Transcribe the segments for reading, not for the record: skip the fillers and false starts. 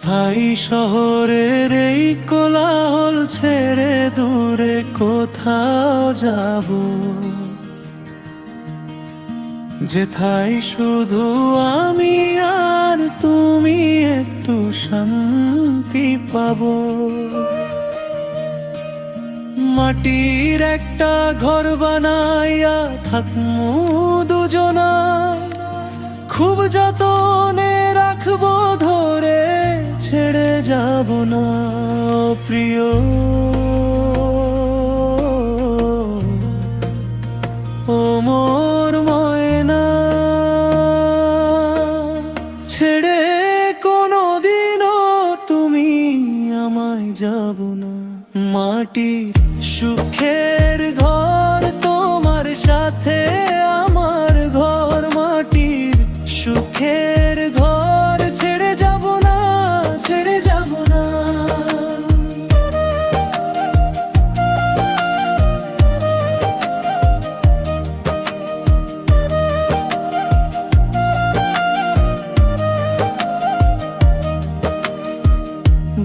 স্থায়ী শহরের এই কোলাহল ছেড়ে দূরে কোথাও যাব, যেথায় শুধু আমি আর তুমি একটু শান্তি পাবো। মাটির একটা ঘর বানাইয়া থাকমু দুজনা, খুব যতনে রাখবো ধরে, ছেড়ে যাব না প্রিয়। ও মোর ময়না, ছেড়ে কোনোদিনও তুমি আমায় যাব না। মাটির সুখের ঘর তোমার সাথে আমার ঘর, মাটির সুখের ঘর ছেড়ে যাব না, ছেড়ে যাব না।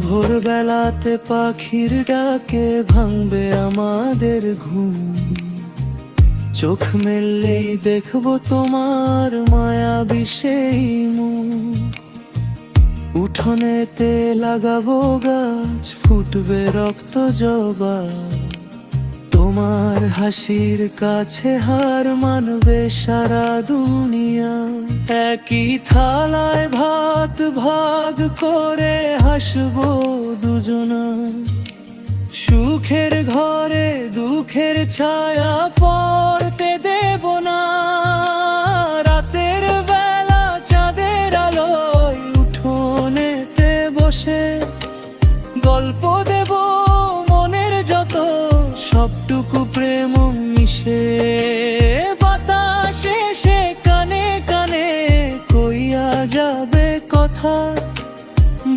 ভোরবেলাতে পাখির ডাকে ভাঙবে আমাদের ঘুম, চোখ মেললেই দেখবো তোমার মায়াবী সেই মুখ। উঠোনেতে লাগাবো গাছ, ফুটবে রক্ত জবা, তোমার হাসির কাছে হার মানবে সারা দুনিয়া। একই থালায় ভাত ভাগ করে হাসবো দুজনা, সুখের ঘরে দুঃখের ছায়া পড়তে দেব না। রাতের বেলা চাঁদের আলোয় উঠোনেতে বসে গল্প দেব মনের যত, সবটুকু প্রেম মিশে। বাতাসে সে কানে কানে কইয়া যাবে কথা,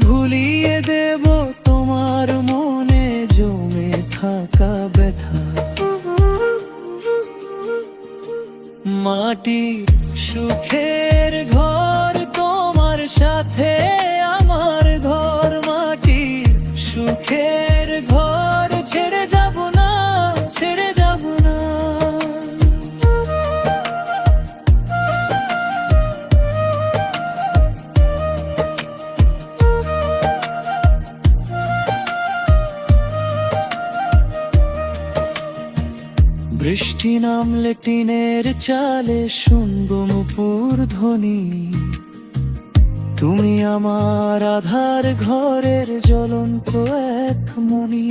ভুলিয়ে দেব তোমার মনে জমে থাকা ব্যথা। মাটির সুখের ঘর তোমার সাথে আমার ঘর, মাটির সুখের ঘর ছেড়ে যাব না, ছেড়ে যাব না। বৃষ্টি নামলে টিনের চালে শুনবো নুপুর ধ্বনি, তুমি আমার আধার ঘরের জ্বলন্ত এক মণি।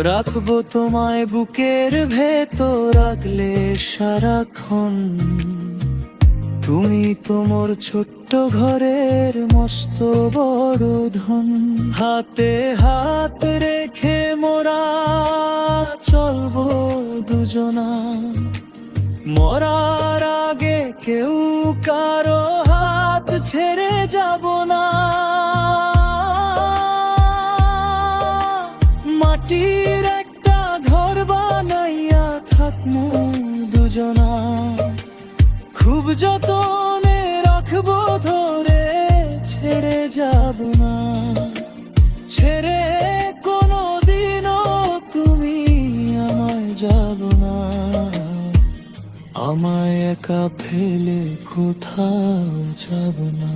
রাখবো তোমায় বুকের ভেতর রাখলে সারাক্ষণ, তুমি তোমার ছোট্ট ঘরের মস্ত বড় ধন। হাতে হাত রেখে মোরা চলবো দুজনা, মরার আগে কেউ কারো হাত ছেড়ে যাব না। মাটির একটা ঘর বানাইয়া থাকমু দুজনা, খুব যতনে রাখবো ধরে, ছেড়ে যাব না। ছেড়ে কোনোদিনও তুমি আমায় যাব না, আমায় একা ফেলে কোথাও যাব না।